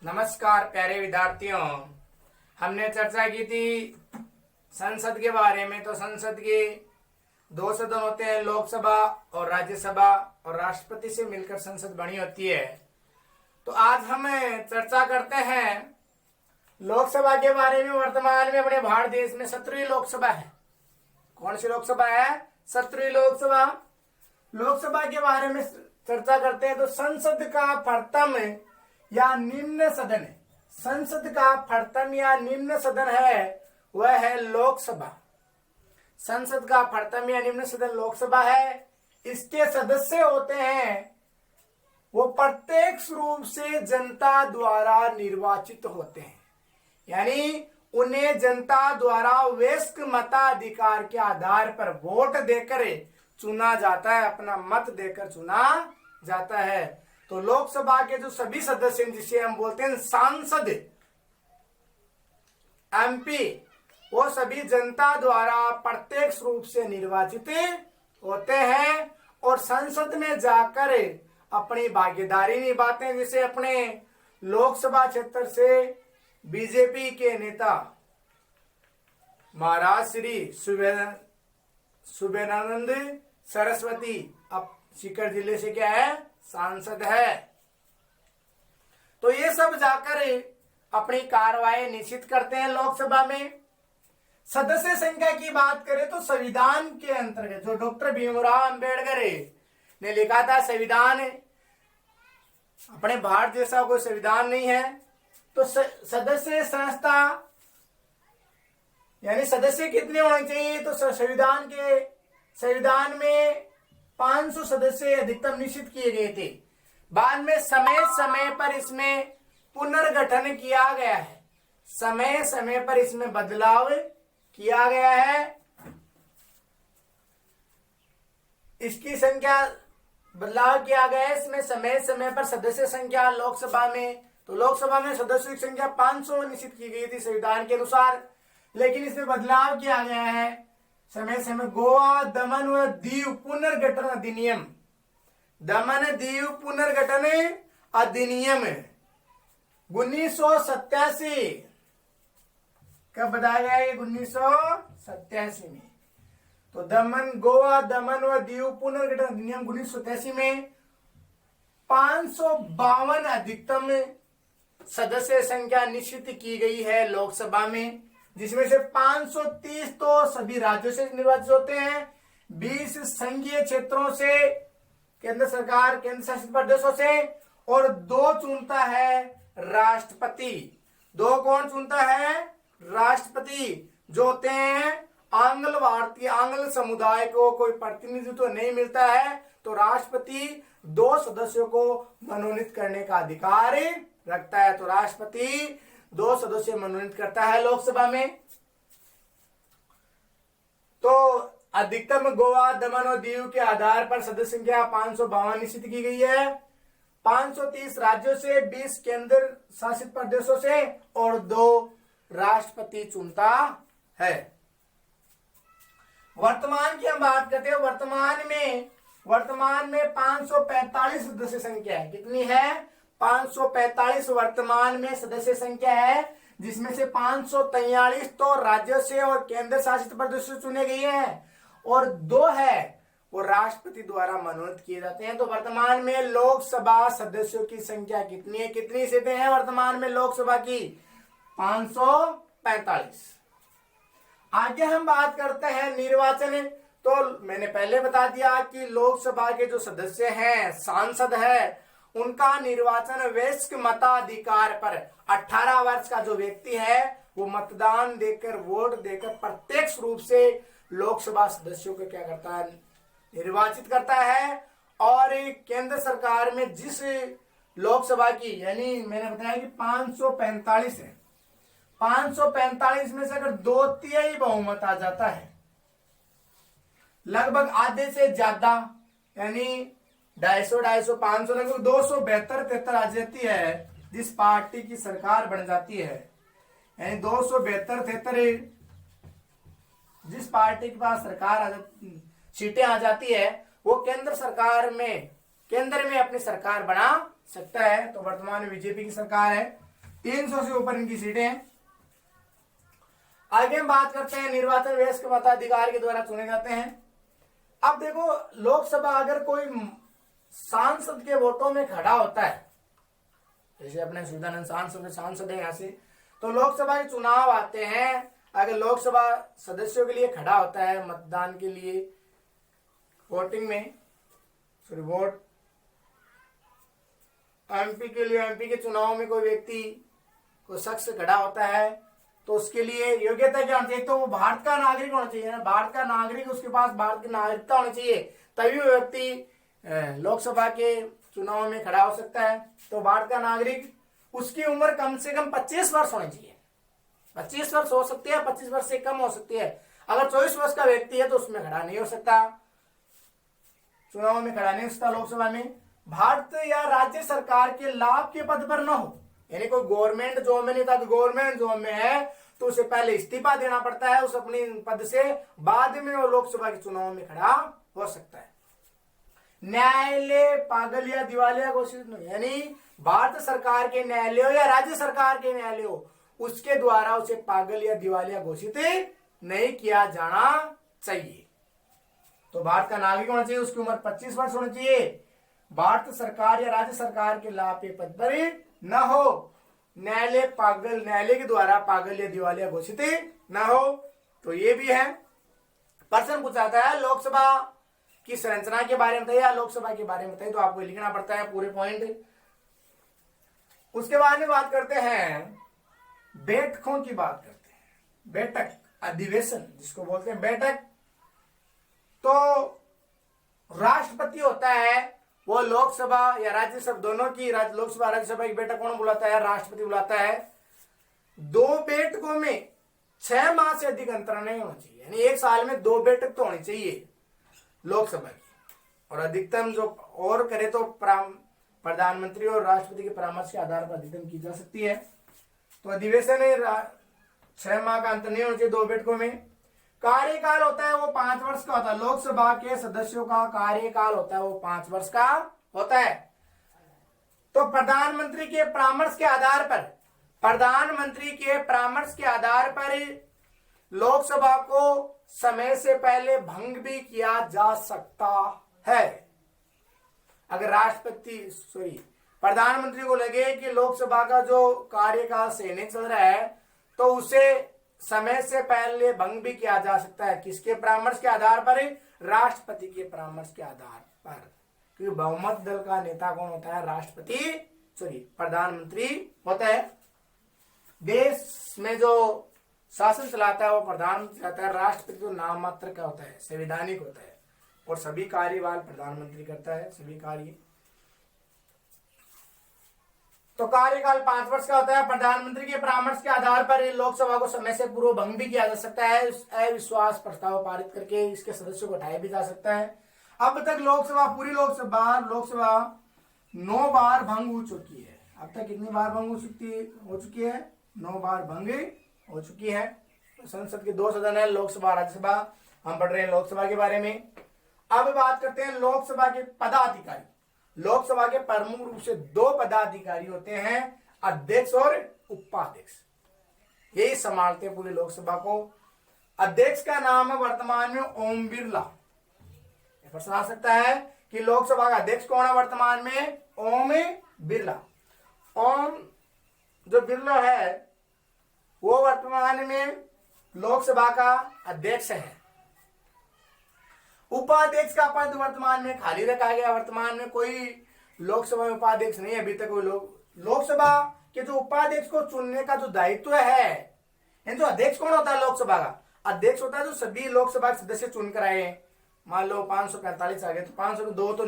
नमस्कार प्यारे विद्यार्थियों। हमने चर्चा की थी संसद के बारे में। तो संसद के दो सदन होते हैं, लोकसभा और राज्यसभा, और राष्ट्रपति से मिलकर संसद बनी होती है। तो आज हम चर्चा करते हैं लोकसभा के बारे में। वर्तमान में अपने भारत देश में 17वीं लोकसभा है। कौन सी लोकसभा है? 17वीं लोकसभा। लोकसभा के बारे में चर्चा करते हैं। तो संसद का प्रथम या निम्न सदन है। संसद का प्रथम या निम्न सदन है वह है लोकसभा। संसद का प्रथम या निम्न सदन लोकसभा है। इसके सदस्य होते हैं वो प्रत्यक्ष रूप से जनता द्वारा निर्वाचित होते हैं, यानी उन्हें जनता द्वारा वयस्क मताधिकार के आधार पर वोट देकर चुना जाता है, अपना मत देकर चुना जाता है। तो लोकसभा के जो सभी सदस्य हैं, जिसे हम बोलते हैं सांसद, एमपी, वो सभी जनता द्वारा प्रत्यक्ष रूप से निर्वाचित होते हैं और संसद में जाकर अपनी भागीदारी निभाते हैं। जैसे अपने लोकसभा क्षेत्र से बीजेपी के नेता महाराज श्री सुबेदानंद सरस्वती अब सीकर जिले से क्या है? सांसद है। तो ये सब जाकर अपनी कार्रवाई निश्चित करते हैं लोकसभा में। सदस्य संख्या की बात करें तो संविधान के अंतर्गत जो डॉक्टर भीमराव अंबेडकर ने लिखा था, संविधान, अपने भारत जैसा कोई संविधान नहीं है। तो सदस्य संस्था यानी सदस्य कितने होने चाहिए? तो संविधान में 500 सदस्य अधिकतम निश्चित किए गए थे। बाद में समय समय पर इसमें पुनर्गठन किया गया है, समय समय पर इसमें बदलाव किया गया है। इसकी संख्या बदलाव किया गया है इसमें समय समय पर। सदस्य संख्या लोकसभा में, तो लोकसभा में सदस्यों की संख्या 500 निश्चित की गई थी संविधान के अनुसार, लेकिन इसमें बदलाव किया गया है समय समय। गोवा, दमन व दीव पुनर्गठन अधिनियम, दमन दीव पुनर्गठन अधिनियम 1987 कब बताया गया? ये 1987 में। तो गोवा, दमन व दीव पुनर्गठन अधिनियम 1987 में 552 अधिकतम सदस्य संख्या निश्चित की गई है लोकसभा में, जिसमें से 530 तो सभी राज्यों से निर्वाचित होते हैं, 20 संघीय क्षेत्रों से, केंद्र सरकार, केंद्र शासित प्रदेशों से, और 2 चुनता है राष्ट्रपति। 2 कौन चुनता है? राष्ट्रपति, जो होते हैं आंग्ल समुदाय को कोई प्रतिनिधित्व नहीं मिलता है तो राष्ट्रपति 2 सदस्यों को मनोनीत करने का अधिकार रखता है। तो राष्ट्रपति 2 सदस्य मनोनीत करता है लोकसभा में। तो अधिकतम गोवा, दमन और दीव के आधार पर सदस्य संख्या 552 निश्चित की गई है। 530 राज्यों से, 20 केंद्र शासित प्रदेशों से और 2 राष्ट्रपति चुनता है। वर्तमान की हम बात करते हैं। वर्तमान में 545 सदस्य संख्या है। कितनी है? 545 वर्तमान में सदस्य संख्या है, जिसमें से 543 तो राज्यों से और केंद्र शासित प्रदेशों से चुने गए हैं और 2 है वो राष्ट्रपति द्वारा मनोनीत किए जाते हैं। तो वर्तमान में लोकसभा सदस्यों की संख्या कितनी है? कितनी सीटें हैं वर्तमान में लोकसभा की? 545। आगे हम बात करते हैं निर्वाचन। तो मैंने पहले बता दिया कि लोकसभा के जो सदस्य हैं, सांसद है, उनका निर्वाचन वयस्क मताधिकार पर 18 वर्ष का जो व्यक्ति है वो मतदान देकर, वोट देकर प्रत्यक्ष रूप से लोकसभा सदस्यों को क्या करता है? निर्वाचित करता है। और केंद्र सरकार में जिस लोकसभा की, यानी मैंने बताया कि 545 है, 545 में से अगर 2/3 बहुमत आ जाता है, लगभग आधे से ज्यादा, यानी 250, 500, लगभग 272-73 आ जाती है, जिस पार्टी की सरकार बन जाती है, यानी 272-73 जिस पार्टी के पास सरकार सीटें आ जाती है, वो केंद्र में अपनी सरकार बना सकता है। तो वर्तमान में बीजेपी की सरकार है। 300 से ऊपर इनकी सीटें हैं। आगे हम बात करते हैं निर्वाचन व्यवस्था के मताधिकार के द्वारा चुने जाते हैं। अब देखो, लोकसभा अगर कोई सांसद के वोटों में खड़ा होता है, जैसे अपने सुविधानंद सांसद है यहाँ से, तो लोकसभा के चुनाव आते हैं, अगर लोकसभा सदस्यों के लिए खड़ा होता है मतदान के लिए, वोटिंग में, सॉरी वोट एमपी के लिए, एमपी के चुनाव में कोई व्यक्ति, कोई शख्स खड़ा होता है, तो उसके लिए योग्यता क्या होनी चाहिए? तो वो भारत का नागरिक होना चाहिए ना, भारत का नागरिक, उसके पास भारत की नागरिकता होनी चाहिए, तभी वो व्यक्ति लोकसभा के चुनाव में खड़ा हो सकता है। तो भारत का नागरिक, उसकी उम्र कम से कम 25 वर्ष होनी चाहिए। 25 वर्ष हो सकती है, 25 वर्ष से कम हो सकती है। अगर 24 वर्ष का व्यक्ति है तो उसमें खड़ा नहीं हो सकता, चुनाव में खड़ा नहीं हो सकता लोकसभा में। भारत या राज्य सरकार के लाभ के पद पर न हो, यानी कोई गवर्नमेंट जॉब में नहीं था, तो गवर्नमेंट जॉब में है तो उसे पहले इस्तीफा देना पड़ता है उस अपनी पद से, बाद में वो लोकसभा के चुनाव में खड़ा हो सकता है। न्यायालय पागल या दिवालिया घोषित नहीं, यानी भारत सरकार के न्यायालय हो या राज्य सरकार के न्यायालय हो, उसके द्वारा उसे पागल या दिवालिया घोषित नहीं किया जाना चाहिए। तो भारत का नागरिक होना चाहिए, उसकी उम्र 25 वर्ष होनी चाहिए, भारत सरकार या राज्य सरकार के लाभ के पद पर न हो, न्यायालय के द्वारा पागल या दिवालिया घोषित न हो। तो ये भी है। प्रश्न पूछा जाता है लोकसभा की संरचना के बारे में बताइए या लोकसभा के बारे में बताइए, तो आपको लिखना पड़ता है पूरे पॉइंट। उसके बाद में बात करते हैं बैठकों की बात करते हैं। बैठक, अधिवेशन जिसको बोलते हैं बैठक, तो राष्ट्रपति होता है, वो लोकसभा या राज्यसभा दोनों की, लोकसभा राज्यसभा की बैठक कौन बुलाता है? राष्ट्रपति बुलाता है। 2 बैठकों में 6 माह से अधिक अंतर नहीं होना चाहिए, यानी 1 साल में 2 बैठक तो होनी चाहिए लोकसभा की, और अधिकतम जो और करे तो प्रधानमंत्री और राष्ट्रपति के परामर्श के आधार पर अधिकतम की जा सकती है। तो अधिवेशन 6 माह का अंतर नहीं होना चाहिए 2 बैठकों में। कार्यकाल होता है वो 5 वर्ष का होता है, लोकसभा के सदस्यों का कार्यकाल होता है वो 5 वर्ष का होता है। तो प्रधानमंत्री के परामर्श के आधार पर लोकसभा को समय से पहले भंग भी किया जा सकता है। अगर प्रधानमंत्री को लगे कि लोकसभा का जो कार्यकाल सही नहीं चल रहा है, तो उसे समय से पहले भंग भी किया जा सकता है। किसके परामर्श के आधार पर? राष्ट्रपति के परामर्श के आधार पर, क्योंकि बहुमत दल का नेता कौन होता है? प्रधानमंत्री होता है। देश में जो शासन चलाता है वो प्रधानमंत्री चलाता है, राष्ट्रपति तो नाम मात्र का होता है, संवैधानिक होता है, और सभी कार्यवाल प्रधानमंत्री करता है, सभी कार्य। तो कार्यकाल 5 वर्ष का होता है। प्रधानमंत्री के परामर्श के आधार पर लोकसभा को समय से पूर्व भंग भी किया जा सकता है, अविश्वास प्रस्ताव पारित करके इसके सदस्यों को हटाया भी जा सकता है। अब तक पूरी लोकसभा 9 बार भंग हो चुकी है। अब तक कितनी बार भंग हो चुकी है? 9 बार भंग हो चुकी है। संसद के 2 सदन है, लोकसभा राज्यसभा। हम पढ़ रहे हैं लोकसभा के बारे में। अब बात करते हैं लोकसभा के पदाधिकारी। लोकसभा के प्रमुख रूप से 2 पदाधिकारी होते हैं, अध्यक्ष और उपाध्यक्ष। यही संभालते हैं पूरी लोकसभा को। अध्यक्ष का नाम है वर्तमान में ओम बिरला। प्रश्न आ सकता है कि लोकसभा का अध्यक्ष कौन है वर्तमान में? ओम बिरला। ओम जो बिरला है वो वर्तमान में लोकसभा का अध्यक्ष है। उपाध्यक्ष का पद वर्तमान में खाली रखा गया। वर्तमान में कोई लोकसभा में उपाध्यक्ष नहीं है अभी तक। कोई लोकसभा के जो उपाध्यक्ष को चुनने का जो दायित्व है, जो अध्यक्ष कौन होता है लोकसभा का? अध्यक्ष होता है जो सभी लोकसभा के सदस्य चुनकर आए हैं। मान लो 545 आ गए तो 502 तो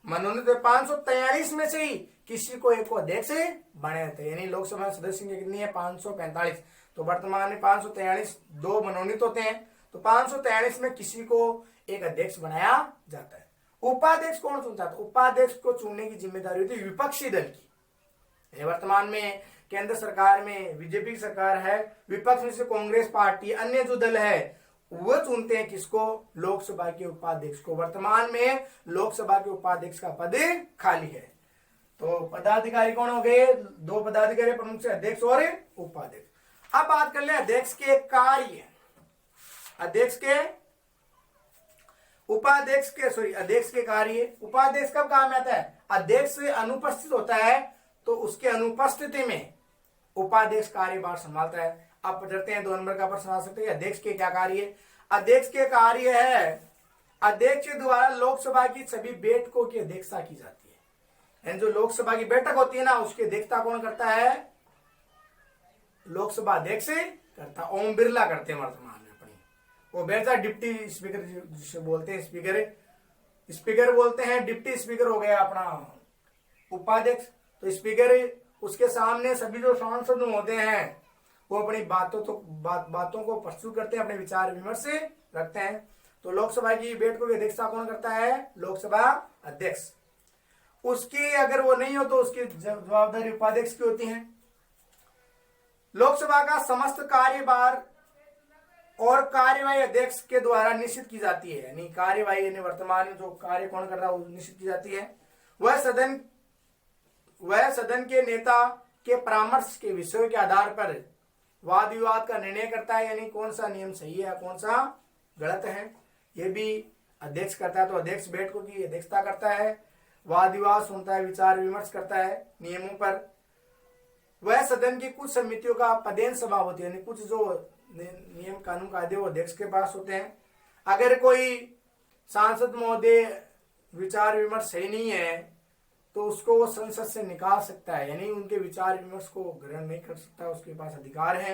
मनोनीत, 543 में से ही किसी को एक को अध्यक्ष बने थे, यानी लोकसभा सदस्य की कितनी है? 545। तो वर्तमान में 543 2 मनोनीत होते हैं, तो 543 में किसी को एक अध्यक्ष बनाया जाता है। उपाध्यक्ष कौन चुनता है? उपाध्यक्ष को चुनने की जिम्मेदारी होती है विपक्षी दल की। वर्तमान में केंद्र सरकार में बीजेपी की सरकार है, विपक्ष में से कांग्रेस पार्टी, अन्य जो दल है वो चुनते हैं किसको? लोकसभा के उपाध्यक्ष को। वर्तमान में लोकसभा के उपाध्यक्ष का पद खाली है। तो पदाधिकारी कौन हो गए? 2 पदाधिकारी, प्रमुख से अध्यक्ष और उपाध्यक्ष। अब बात कर ले अध्यक्ष के कार्य। अध्यक्ष के उपाध्यक्ष के सॉरी अध्यक्ष के कार्य। उपाध्यक्ष कब काम आता है? अध्यक्ष अनुपस्थित होता है तो उसके अनुपस्थिति में उपाध्यक्ष कार्यभार संभालता है। अब पढ़ते हैं 2 नंबर का प्रश्न आ सकते हैं, अध्यक्ष के क्या कार्य? अध्यक्ष के कार्य है, अध्यक्ष के द्वारा लोकसभा की सभी बैठकों की अध्यक्षता की जाती है। यानी जो लोकसभा की बैठक होती है ना, उसकी अध्यक्षता कौन करता है? लोकसभा अध्यक्ष करता। ओम बिरला करते हैं वर्तमान में अपनी। वो बैठता डिप्टी स्पीकर जिसे बोलते हैं, स्पीकर बोलते हैं, डिप्टी स्पीकर हो गया अपना उपाध्यक्ष। तो स्पीकर, उसके सामने सभी जो सांसद होते हैं वो अपनी बातों को प्रस्तुत करते हैं, अपने विचार विमर्श रखते हैं। तो लोकसभा की बैठकों की अध्यक्षता कौन करता है? लोकसभा अध्यक्ष। उसकी अगर वो नहीं हो तो उसकी जवाबदारी उपाध्यक्ष की होती है। लोकसभा का समस्त कार्यभार और कार्यवाही अध्यक्ष के द्वारा निश्चित की जाती है। यानी कार्यवाही यानी वर्तमान में जो कार्य कौन कर रहा है वो निश्चित की जाती है। वह सदन के नेता के परामर्श के विषयों के आधार पर वाद विवाद का निर्णय करता है। यानी कौन सा नियम सही है कौन सा गलत है ये भी अध्यक्ष करता है। तो अध्यक्ष बैठकों की अध्यक्षता करता है, वाद विवाद सुनता है, विचार विमर्श करता है नियमों पर। वह सदन की कुछ समितियों का पदेन सभा होती है, यानी कुछ जो नियम कानून कायदे वो अध्यक्ष के पास होते हैं। अगर कोई सांसद महोदय विचार विमर्श सही नहीं है तो उसको वो संसद से निकाल सकता है, यानी उनके विचार विमर्श को ग्रहण नहीं कर सकता, उसके पास अधिकार है।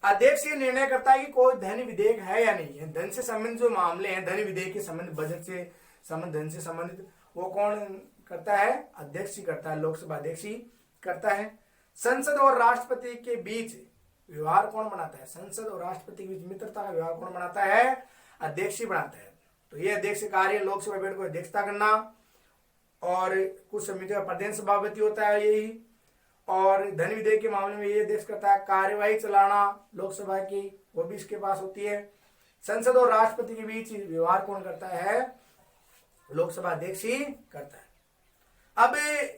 अध्यक्ष ये निर्णय करता है कि कोई धन विधेयक है या नहीं। धन से संबंधित जो मामले हैं, धन विधेयक के संबंध, बजट से संबंध, धन से संबंधित, वो कौन करता है? अध्यक्ष ही करता है, लोकसभा अध्यक्ष ही करता है। संसद और राष्ट्रपति के बीच व्यवहार कौन बनाता है? संसद और राष्ट्रपति के बीच मित्रता का व्यवहार कौन बनाता है? अध्यक्ष ही बनाता है। तो ये अध्यक्ष कार्य लोकसभा बैठक को अध्यक्षता करना, और कुछ समितियों का प्रदेश सभापति होता है यही, और धन विधेयक के मामले में ये अध्यक्ष करता है। कार्यवाही चलाना लोकसभा की वो भी इसके पास होती है। संसद और राष्ट्रपति के बीच व्यवहार कौन करता है? लोकसभा अध्यक्ष ही करता है। अब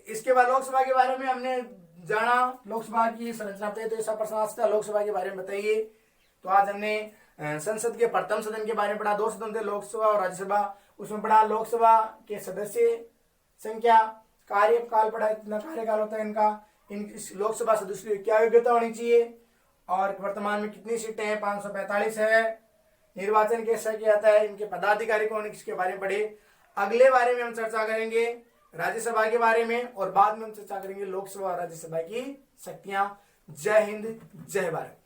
इसके बाद लोकसभा के बारे में हमने जाना, लोकसभा की संरचना बताई। तो ऐसा प्रश्न आ सकता है लोकसभा के बारे में बताइए। तो आज हमने संसद के प्रथम सदन के बारे में पढ़ा। 2 सदन थे, लोकसभा और राज्यसभा। उसमें पढ़ा लोकसभा के सदस्य संख्या, कार्यकाल पढ़ा, कितना कार्यकाल होता है इनका, इन लोकसभा सदस्यों की क्या योग्यता होनी चाहिए, और वर्तमान में कितनी सीटें हैं? 545 है। निर्वाचन कैसे किया जाता है, इनके पदाधिकारी कौन, इसके बारे में पढ़े। अगले बारे में हम चर्चा करेंगे राज्यसभा के बारे में, और बाद में हम चर्चा करेंगे लोकसभा और राज्यसभा की शक्तियां। जय हिंद, जय भारत।